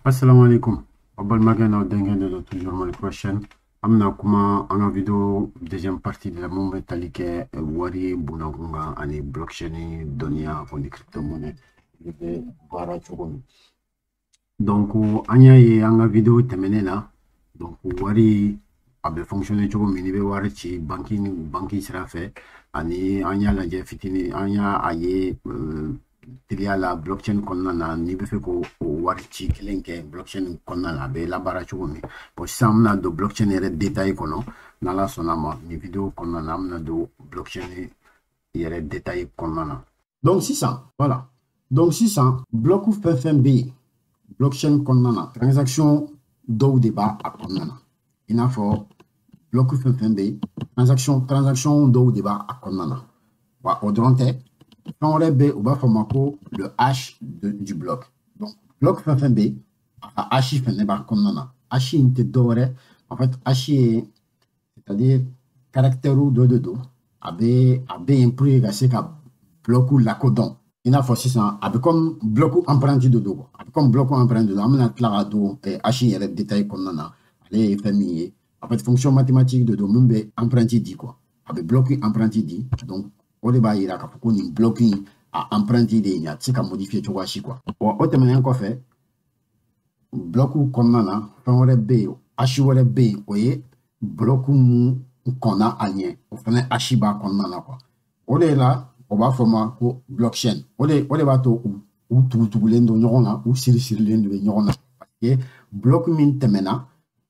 Assalamu alaikum. Abal Magana Dengende de toujours mon question. Amna kuma en vidéo deuxième partie de la monde métallique wari bunagunga ani blockchain donia on des crypto-monnaies de bara chogon. Donc anya ye anga vidéo temenena donc wari abe fonctionner chogo mini be wari ci banking sera fait ani anya la je fitini anya aye tiliya la blockchain kɔnɔna na n'i bɛ fɛ ko o wari ci kelen kɛ blockchain kɔnɔna na a bɛ labaara cogo min bon sisan an bɛna don blockchain yɛrɛ détail kɔnɔ n'ala sɔnna ma nin vidéo kɔnɔna na an bɛna don blockchain yɛrɛ détail kɔnɔna na donc sisan voilà donc sisan bloc fɛn fɛn bɛ yen blockchain kɔnɔna na transaction dɔw de b'a kɔnɔna na i n'a fɔ bloc fɛn fɛn bɛ yen transaction dɔw de b'a kɔnɔna na wa o dɔrɔn tɛ on aurait B, on va faire le hash du bloc. Donc, bloc fin B, hash fin n'est pas comme non. Hash inte doré. En fait, hash c'est-à-dire caractère ou de do. Abe imprimé c'est qu'à bloc ou la codon. Il a forcé ça. Abe comme bloc ou emprunté de do. Abe comme bloc ou emprunté de do. Amena clara do. Hash il y a des détails comme non. Allez famille. En fait, fonction mathématique de do. Mumbe emprunté dit quoi. Abe bloc ou emprunté dit. Donc o de b'a yira k'a fɔ ko nin bloc in a empreinte de yen a tɛ se ka modifier cogoya si quoi wa o tɛmɛnen kɔfɛ bloc kɔnɔna na fɛn wɛrɛ bɛ yen hash wɛrɛ bɛ yen o ye bloc mun kɔnna a ɲɛ o fɛnɛ hash b'a kɔnɔna na quoi o de la o b'a fɔ ma ko blockchain o de b'a to u tugutugulen don ɲɔgɔn na u sirisirilen don ɲɔgɔn na parce que bloc min tɛmɛna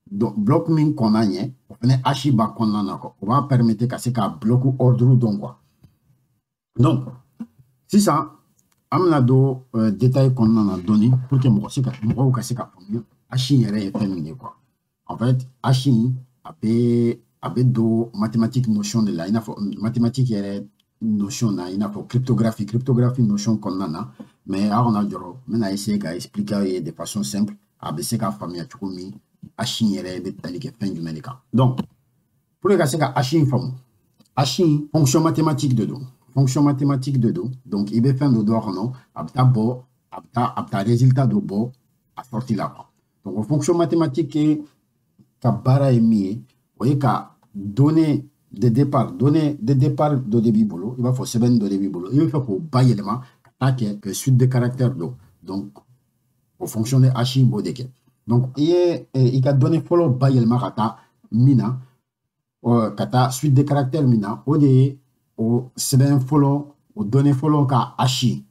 donc bloc min kɔnna ɲɛ o fɛnɛ hash b'a kɔnɔna na quoi o b'a permettre ka se ka bloc ordre dɔn quoi. Donc, si ça, amna do détail qu'on en a donné pour que moi aussi Hashi est terminé quoi. En fait, Hashi avait do mathématiques notion de la, il a mathématiques est notion na, il a cryptographie notion qu'on en a, mais on a duro, mais on a essayé d'expliquer de façon simple, ABC ka famille tu comme Hashi est tali que fin du médical. Donc, pour le cas c'est Hashi forme, Hashi fonction mathématique de do. Fonction mathématique de do. Donc, il va faire de do, non, abta résultat de bo, à sortir là. Donc, fonction mathématique est ka bara est mis, vous voyez, ka donner de départ de début boulot, il va faire 7 de début boulot, il va faire pour bas élément, que suite de caractères do. Donc, au fonction de hachim bodeke. Donc, il a donné follow bas élément kata mina, kata suite de caractères mina, au seben follow au donné follow ka hashi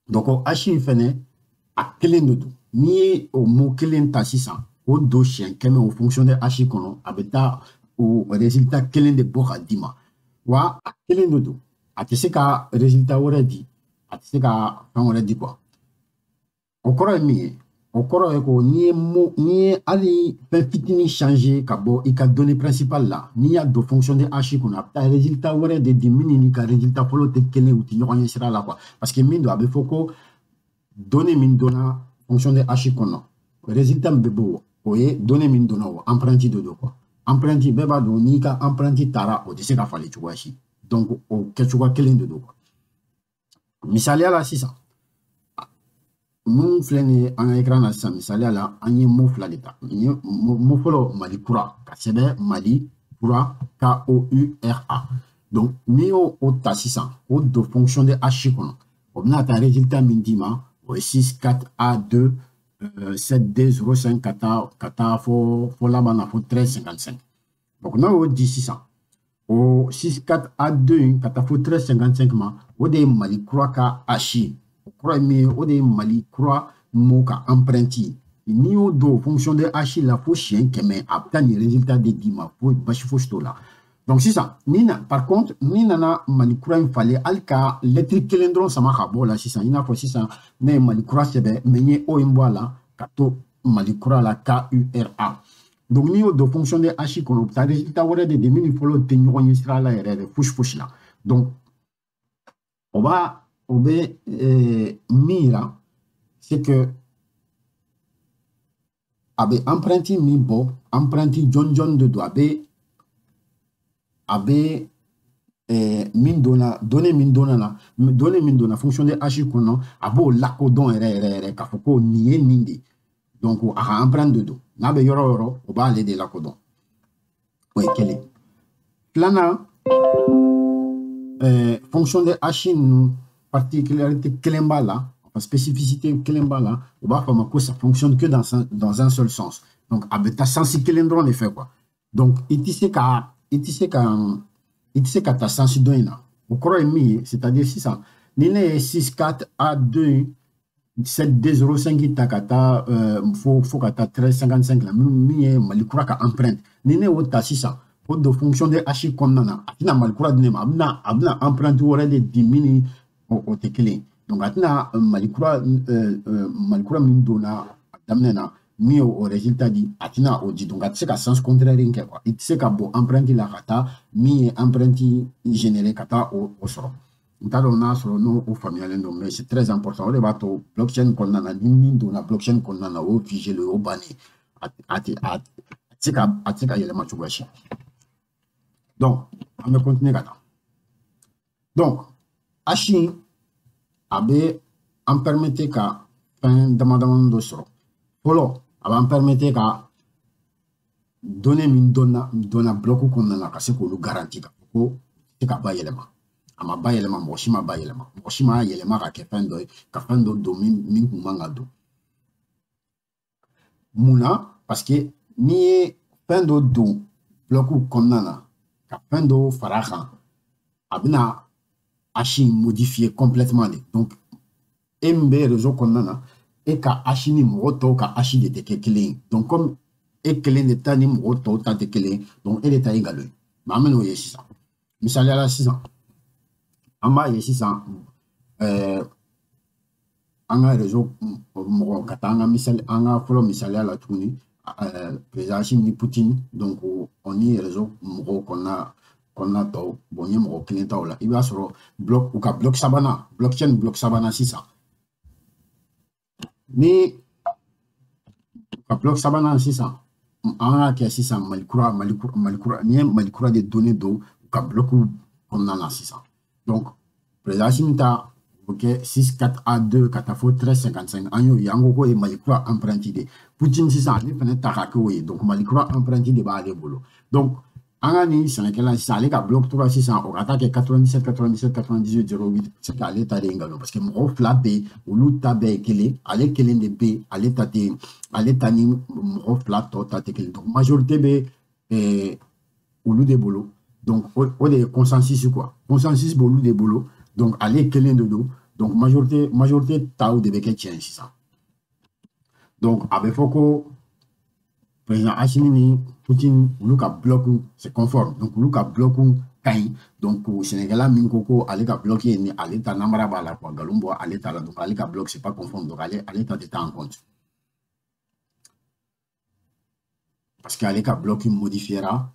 donc au hashi fene a kelen de do ni au mot kelen ta 600 au do chien keme au fonction de hashi kono abeta au résultat kelen de boka dima wa a kelen de do a tese ka résultat already a tese ka fan already quoi au koro mi au koro ko ni ali fait fitini changer ka bo i ka données principales là ni ya do fonction de hash qu'on a ta résultat wore de dimini ni ka résultat follow te kele ou ti ñoxo sira là quoi parce que min do abe foko données min dona fonction de hash qu'on a résultat be bo o ye données min dona o empreinte de do quoi empreinte be ba do ni ka empreinte tara o de se ka fali chuwa shi donc o ke chuwa kele de do quoi misalia la 600 mun filɛ nin ye an ka écran na sisan misaliya la an ye mot fila de ta mot fɔlɔ mali kura ka sɛbɛn mali kura KOURA donc n'i y'o ta sisan o don fonction de hash kɔnɔ o bɛna taa résultat min d'i ma o ye 64A2 7205 ka taa fɔ laban na fɔ 1355 donc n'a y'o di sisan o 64A2 in ka taa fɔ 1355 ma o de ye mali kura ka hash kura mi o de mali kura mo ka empreinte ni o do fonction de hash la fo chien kɛmɛ a bɛ taa ni résultat de di ma fo basi fosi t'o la donc sisan par contre ni nana mali kura in falen hali ka lettre kelen dɔrɔn sama ka bɔ o la sisan i n'a fɔ sisan ne ye mali kura sɛbɛn mais n ye o in bɔ a la ka to mali kura la KURA donc ni y'o do fonction de hash kɔnɔ o bɛ taa résultat wɛrɛ de di min ni fɔlɔ tɛ ɲɔgɔn ye sira la yɛrɛ yɛrɛ fosi fosi la donc o bɛ mira c'est que a bɛ empreinte min bɔ empreinte jɔnjɔn de do a bɛ min donna données min donna fonction de hash kɔnɔ a b'o lakodɔn yɛrɛ yɛrɛ k'a fɔ ko nin ye nin de donc a ka empreinte de do n'a bɛ yɔrɔ o yɔrɔ o b'ale de lakodɔn o ye kelen filanan fonction de hash ninnu particularité kelen b'a la spécificité kelen b'a la o b'a fɔ a ma ko ça fonctionne que dans un seul sens donc a bɛ taa sensi kelen dɔrɔn de fɛ quoi donc i tɛ se ka taa sensi dɔ in na o kɔrɔ ye min ye c'est-à-dire sisan ni ne ye 64A2 7D05 ta ka taa fo ka taa 1355 la min ye Mali kura ka empreinte ni ne y'o ta sisan o don fonction de hash kɔnɔna na a tɛna Mali kura di ne ma a bɛna empreinte wɛrɛ de di min ni o tɛ kelen donc a tɛna Mali kura min donna a daminɛ na min ye o résultat di a tɛna o di donc a tɛ se ka sens contraire in kɛ quoi i tɛ se ka bɔ empreinte la ka taa min ye empreinte générée ka taa o sɔrɔ n t'a dɔn n'a sɔrɔ n'o faamuyalen don mais c'est très important o de b'a to blockchain kɔnɔna na ni min donna blockchain kɔnɔna na o ye figé le o y'o bannen a tɛ se ka yɛlɛma cogoya si donc an bɛ continuer ka taa donc hash a bɛ an permettre ka fɛn damadamanin dɔ sɔrɔ fɔlɔ a b'an permettre ka données min donna bloc kɔnɔna na ka se k'olu garanti ka fɔ ko se ka bayɛlɛma a ma bayɛlɛma mɔgɔ si ma bayɛlɛma mɔgɔ si ma yɛlɛma ka kɛ fɛn dɔ ye ka fɛn dɔ don min kun man ka don mun na parce que n'i ye fɛn dɔ don bloc kɔnɔna na ka fɛn dɔ fara a kan a bɛna hash modifier complètement de donc e min bɛ réseau kɔnɔna na e ka hash ni mɔgɔ tɔw ka hash de tɛ kɛ kelen ye donc comme e kelen de ta ni mɔgɔ tɔw ta tɛ kelen ye donc e de ta ye nkalon ye mais an bɛ n'o ye sisan misaliya la sisan an b'a ye sisan an ka réseau mɔgɔ ka taa an ka fɔlɔ misaliya la tuguni président Xi ni Poutine donc on ni réseau mɔgɔw kɔnɔna tɔw bon n ye mɔgɔ kelen taw la i b'a sɔrɔ u ka bloc sabanan blockchain bloc sabanan sisan ni u ka bloc sabanan sisan an ka kɛ sisan Malikura ni ye Malikura de donné don u ka bloc kɔnɔna na sisan donc président Xi ta o kɛ 64A2 ka taa fo 1355 an y'o ye an ko k'o ye Malikura empreinte de Poutine sisan ale fɛnɛ ta ka kɛ o ye donc Malikura empreinte de b'ale bolo donc an ka nin sɛnɛkɛla sisan ale ka bloc tora sisan o ka taa kɛ 97 98 98 08 c'est que ale ta de ye nkalon parce que mɔgɔw fila bɛ yen olu ta bɛɛ ye kelen ale kelen de bɛ yen ale ta ni mɔgɔ fila tɔ ta tɛ kelen donc majorité bɛ olu de bolo donc o de ye consensus quoi consensus b'olu de bolo donc ale kelen de don donc majorité taw de bɛ kɛ tiɲɛ sisan donc a bɛ fɔ ko président Assimi ni Poutine olu ka bloc c'est conforme donc olu ka bloc ka ɲi donc sɛnɛkɛla min ko ale ka bloc ye ni ale ta namara b'a la quoi nkalon bɔ ale ta la donc ale ka bloc c'est pas conforme donc ale ta tɛ taa en compte parce que ale ka bloc modifiera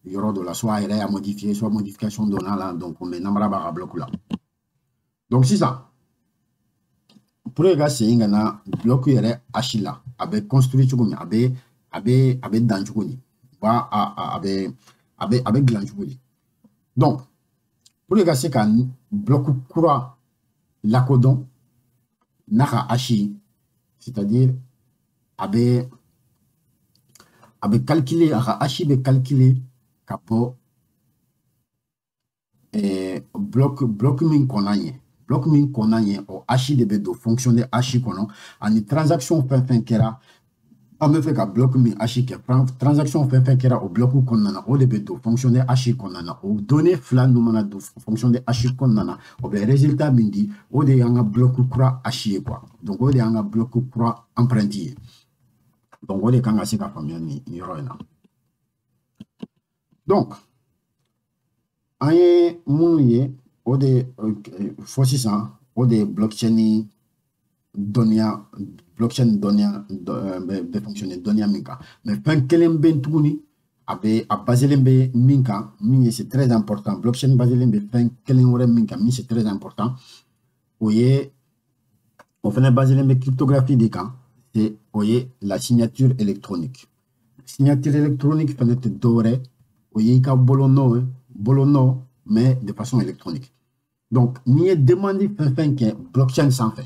yɔrɔ dɔ la soit a yɛrɛ y'a modifié soit modification donna la donc mais namara b'a ka bloc la donc sisan pour que ka segin ka na bloc yɛrɛ hash la a bɛ construit cogo min a bɛ dan cogo di a bɛ dilan cogo di donc pour que ka se ka bloc kura lakodɔn n'a ka hash c'est-à-dire a bɛ calculer a ka hash bɛ calculer ka bɔ bloc min kɔnna ye bloc min kɔnna ye o hash de bɛ don fonction de hash kɔnɔ ani transaction fɛn fɛn kɛra an bɛ fɛ ka bloc min hash kɛ transaction fɛn fɛn kɛra o bloc kɔnɔna na o de bɛ don fonction de hash kɔnɔna na o données fila ninnu mana don fonction de hash kɔnɔna na o bɛ résultat min di o de y'an ka bloc kura hash ye quoi donc o de y'an ka bloc kura empreinte ye donc o de kan ka se ka faamuya nin yɔrɔ in na donc an ye minnu ye o de fɔ sisan o de ye blockchain dɔnniya bɛ fonctionner dɔnniya min kan mais fɛn kelen bɛ yen tuguni a baselen bɛ min kan min ye c'est très important blockchain baselen bɛ fɛn kelen wɛrɛ min kan min c'est très important o fɛnɛ baselen bɛ cryptographie de kan o ye la signature électronique signature électronique fɛnɛ tɛ dɔwɛrɛ o ye i ka bolonɔ mais de façon électronique donc n'i ye demande fɛn fɛn kɛ blockchain sanfɛ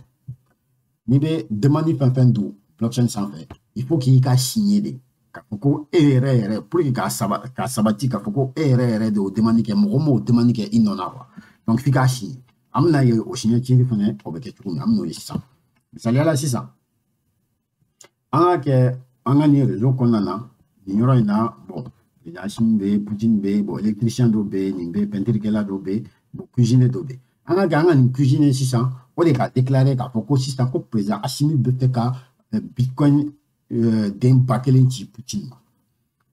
n'i bɛ demande fɛn fɛn don blockchain sanfɛ il faut qu'il ka signé de k'a fɔ ko e yɛrɛ yɛrɛ pour que k'a sabati k'a fɔ ko e yɛrɛ yɛrɛ de o demande kɛ mɔgɔ m'o demande kɛ i nɔ na quoi donc f'i k'a signé an bɛna ye o signature fɛnɛ o bɛ kɛ cogo min an bɛn'o ye sisan misaliya la sisan an ka kɛ an ka nin réseau kɔnɔna na nin yɔrɔ in na bon Yacine bɛ yen Poutine bɛ yen bon électricien dɔ bɛ yen nin bɛ peinturekɛla dɔ bɛ yen bon cuisinier dɔ bɛ yen an ka kɛ an ka nin cuisinier sisan o de ka déclarer k'a fɔ ko sisan ko président Assimi bɛ fɛ ka bitcoin den ba kelen ci Poutine ma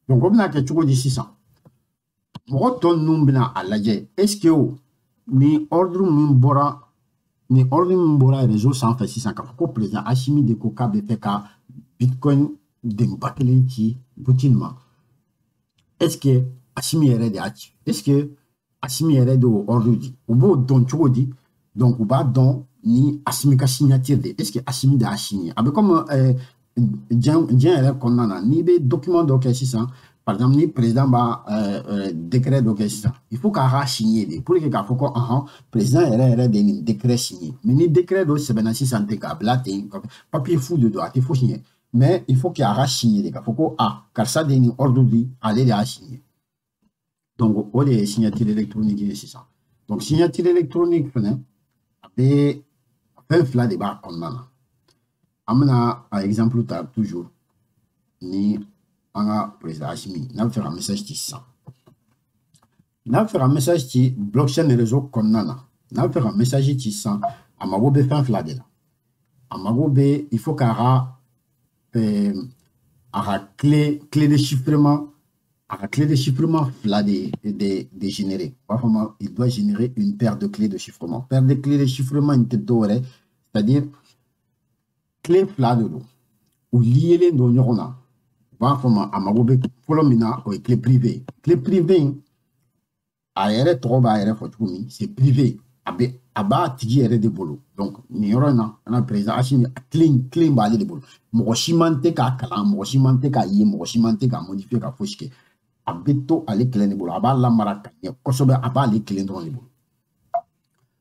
donc o bɛna kɛ cogo di sisan mɔgɔ tɔ ninnu bɛna a lajɛ est ce que ni ordre min bɔra réseau sanfɛ sisan k'a fɔ ko président Assimi de ko k'a bɛ fɛ ka bitcoin den ba kelen ci Poutine ma est ce que Assimi yɛrɛ de y'a ci est ce que Assimi yɛrɛ de o ordre di u b'o dɔn cogo di donc u b'a dɔn ni Assimi ka signature de est ce que Assimi de y'a signé a bɛ comme diɲɛ yɛrɛ kɔnɔna na n'i bɛ document dɔ kɛ sisan par exemple ni président b'a décret dɔ kɛ sisan il faut k'a signé de pour que k'a fɔ ko président yɛrɛ de ye nin décret signé mais ni décret dɔ sɛbɛnna sisan ten k'a bila ten papier fu de don a tɛ fosi ɲɛ mais il faut qu'il signé de k'a fɔ ko karisa de ye nin ordre di ale de y'a signé donc o de ye signature électronique ye sisan donc signature électronique fɛnɛ a bɛ fɛn fila de b'a kɔnɔna na an bɛna a exemple ta toujours ni an ka président Assimi n'a bɛ fɛ ka message ci sisan n'a bɛ fɛ ka message ci blockchain réseau kɔnɔna na n'a bɛ fɛ ka message ci sisan a mago bɛ fɛn fila de la a mago bɛ il faut k'a ka clé de chiffrement a ka clé de chiffrement fila de générer on va fɔ il doit générer une paire de clés de chiffrement paire de clés de chiffrement in tɛ dɔwɛrɛ c'est-à-dire clé fila de don u lielen don ɲɔgɔn na u b'a fɔ a mago bɛ fɔlɔ min na o ye clé privé clé privé a yɛrɛ tɔgɔ b'a yɛrɛ fɔ cogo min c'est privé a b'a tigi yɛrɛ de bolo donc nin yɔrɔ in na an ka président Assimi clé in b'ale de bolo mɔgɔ si man tɛ k'a kalan mɔgɔ si man tɛ k'a ye mɔgɔ si man tɛ k'a modifier ka fosi kɛ a bɛ to ale kelen de bolo a b'a lamara ka ɲɛ kosɛbɛ a b'ale kelen dɔrɔn de bolo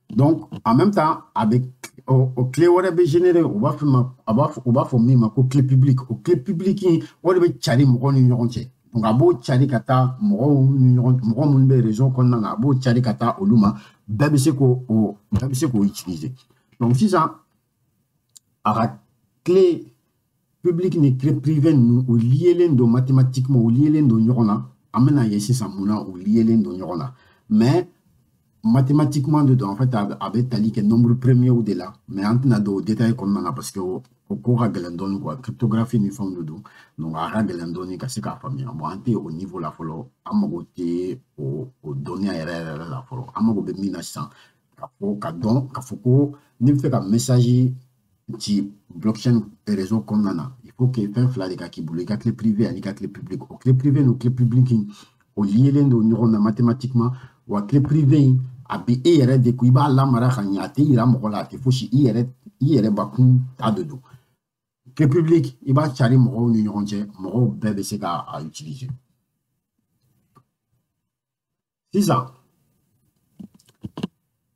donc en même temps a bɛ o clé wɛrɛ bɛ générer u b'a fɔ min ma ko clé publique o clé publique in o de bɛ cari mɔgɔw ni ɲɔgɔn cɛ donc a b'o cari ka taa mɔgɔ minnu bɛ réseau kɔnɔna na a b'o cari ka taa olu ma bɛɛ bɛ se k'o utiliser donc sisan a ka clé publique ni clé privé ninnu o lielen don mathématiquement o lielen don ɲɔgɔn na an bɛna ye sisan mun na o lielen don ɲɔgɔn na mais mathématiquement de don en fait a bɛ tali kɛ nombre premier de la mais an tɛna don o détail kɔnɔna na parce que o ko ka gɛlɛn dɔɔni quoi cryptographie ni fɛnw de don donc a ka gɛlɛn dɔɔni ka se k'a faamuya bon an tɛ o niveau la fɔlɔ an mago tɛ o dɔnniya yɛrɛ la fɔlɔ an mago bɛ min na sisan ka fɔ ko ni bɛ fɛ ka message ci blockchain réseau kɔnɔna na il faut que fɛn fila de ka k'i bolo i ka clé privé ani ka clé publique o clé privé n'o clé publique o lielen don ɲɔgɔn na mathématiquement wa clé privé a bɛ e yɛrɛ de ko i b'a lamara ka ɲɛ a tɛ yira mɔgɔ la a tɛ fosi i yɛrɛ bakun ta de don clé publique i b'a cari mɔgɔw ni ɲɔgɔn cɛ mɔgɔw bɛɛ bɛ se k'a utiliser sisan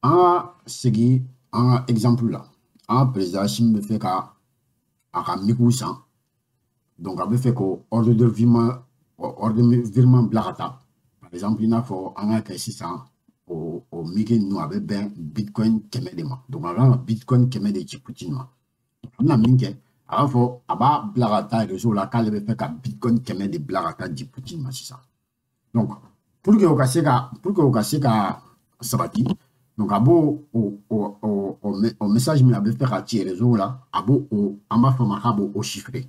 an ka segin an ka exemple la an ka président Assimi bɛ fɛ ka a ka mikiw san donc a bɛ fɛ ko ordre de virement bila ka taa par exemple i n'a fɔ an ka kɛ sisan o miki ninnu a bɛ bɛn bitcoin 100 de ma donc a kan ka bitcoin 100 de ci Poutine ma a bɛna min kɛ a b'a fɔ a b'a bila ka taa réseau la k'ale bɛ fɛ ka bitcoin 100 de bila ka taa di Poutine ma sisan donc pour que o ka se ka sabati donc a b'o o message min a bɛ fɛ ka ci réseau la a b'o an b'a fɔ ma k'a b'o chiffrer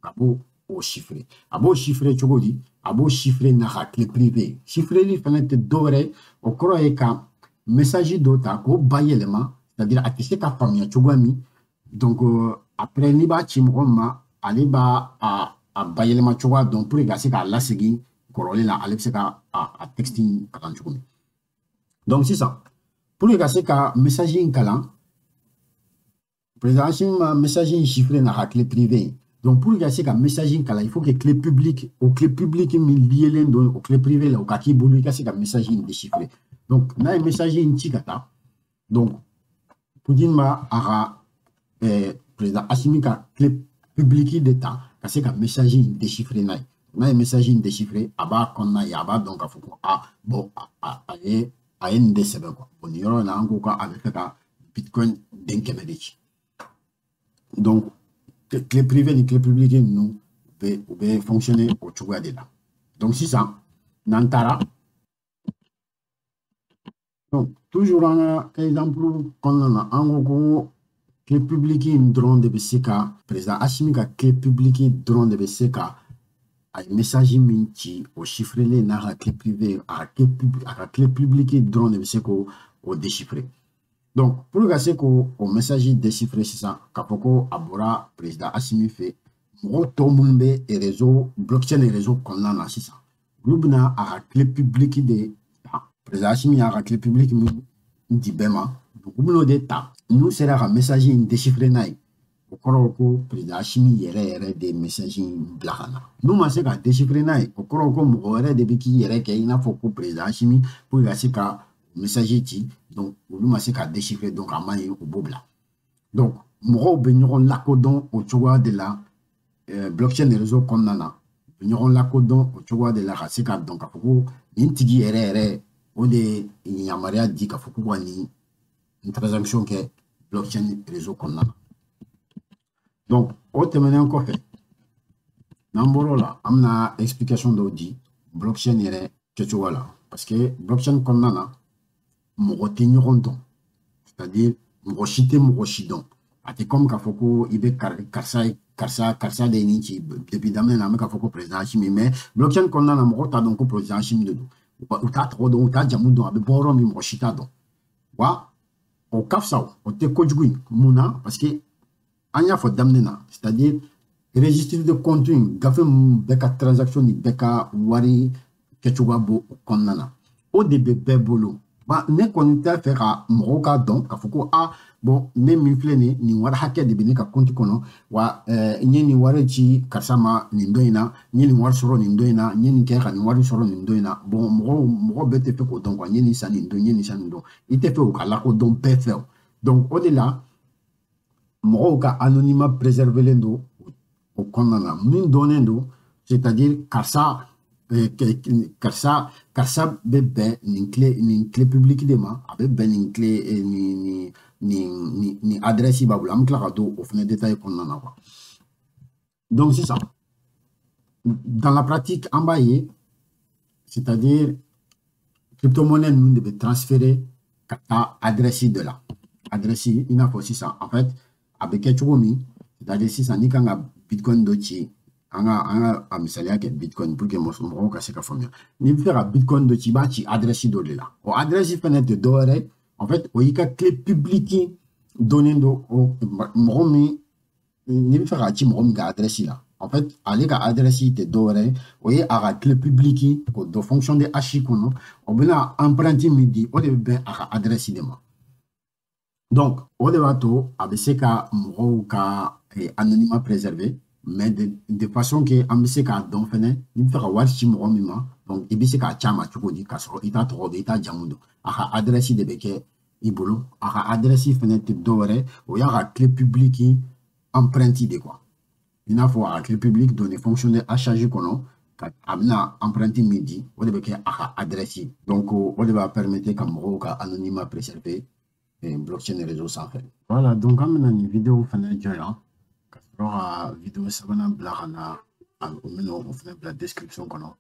a b'o chiffrer a b'o chiffrer cogo di a b'o chiffrer n'a ka clé privé chiffreli fana tɛ dɔwɛrɛ o kɔrɔ ye ka message dɔ ta k'o bayɛlɛma c'est-à-dire a tɛ se ka faamuya cogoya min donc après n'i b'a ci mɔgɔ min ma ale b'a a bayɛlɛma cogoya dɔn pour que ka se k'a lasegin kɔrɔlen la ale bɛ se ka a texte kalan cogo min donc sisan pour que ka se ka message in kalan président Assimi ma message in chiffrer n'a ka clé privé donc pour que ka se ka message in kalan il faut que clé publique o clé publique min lielen don o clé privé la o ka k'i bolo i ka se ka message in déchiffrer donc n'a ye message in ci ka taa donc Poutine ma a ka président Assimi ka clé public d'état parce que message déchiffré n'a un message déchiffré aba konna ya ba donc a fuko a bon a une de sebe quoi bon yoro na ango ka avec ka bitcoin denkemedici donc clé privée ni clé publique nous peut fonctionner au choix de là donc si ça nantara donc toujours un exemple qu'on a en gros clé publique drone de BCK président Assimi ka clé publique drone de BCK a message minti au chiffre les na clé privée à clé publique drone de BCK au déchiffrer donc pour que au message déchiffré c'est ça kapoko abora président Assimi fait moto mumbe et réseau blockchain et réseau qu'on a c'est ça rubna a clé publique de président Assimi a clé publique di bema donc d'état nous sera un message déchiffré naï au corps président Assimi yere des messages blahana nous ma se ka déchiffrer naï au corps mo yere de biki yere ke ina foko président Assimi pour que ka message ti donc nous ma se ka déchiffrer donc à maille au bobla donc mo benyon la codon au choix de la blockchain réseau comme nana benyon la codon au choix de la rasika donc afoko intigi yere o de yamaria di ka foko wani une transaction qui est blockchain réseau qu'on a. Donc, au terme encore fait. Namboro là, amna explication d'audi blockchain est quelque chose là parce que blockchain qu'on a mogotenyo rondon. C'est-à-dire mogochité mogochidon. Ate comme kafoko ibe karsa de nichi depuis damne na ka foko président Chimi mais blockchain qu'on a mogota donc président Chimi de ou ta trop donc ta jamu donc abe boro mi mogochita donc. Wa au kafsao au te kojugui muna parce que anya fo damnena c'est-à-dire registre de contenu gafe beka transaction ni beka wari kechuba bo konnana au début bebolo ba ne konita fera moka donc afuko a bon ne mi flene ni wara hakke de bini ka konti kono wa nyeni wara chi kasama ni ndoina nyeni war soro ni ndoina nyeni ke ka ni wari soro ni ndoina bon mo bete fe ko donc nyeni sani ndo nyeni sani ndo ite fe ko kala ko donc pe donc au delà mo ka anonymat préserver lendo au konnana min donendo c'est-à-dire karsa karsa bebe ni clé publique de ma bebe ni clé ni adresse babula am kla do au fin détail konnana quoi donc c'est ça dans la pratique en baillé c'est-à-dire crypto-monnaie nous devait transférer kata adresse de là adresse il a aussi ça en fait avec quelque chose c'est-à-dire si ça ni kanga bitcoin dochi anga amisalia ke bitcoin pour que mo ka se ka famia ni faire bitcoin dochi ba ci adresse do là o adresse fenêtre de en fait o yika clé publique donner do mo mi ni faire ci mo ga adresse là en fait aller ga adresse te doré o yi aga clé publique ko do fonction de hash kono o bena emprunter midi o de ben aga adresse de ma donc au débato abc ka mo ka anonymat préservé mais de façon que ambise ka don fene ni fera warchi mo mima donc ibise ka chama chukodi ka so ita to ita jamundo aka adresse de beke ibolo aka adresse fene te dore o ya ka clé publique emprunté de quoi il faut à clé publique donner fonction de charger kono ka amna emprunté midi o de beke aka adresse donc o de va permettre ka mo ka anonymat préservé et blockchain réseau sans fait voilà donc amna ni vidéo fene joya la vidéo savana blahana on fait la description qu'on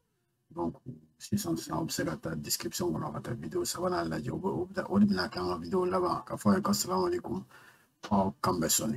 donc si ça observe ta description qu'on a ta vidéo savana la job au vidéo là-bas ka fa assalamu alaikum au kambesoni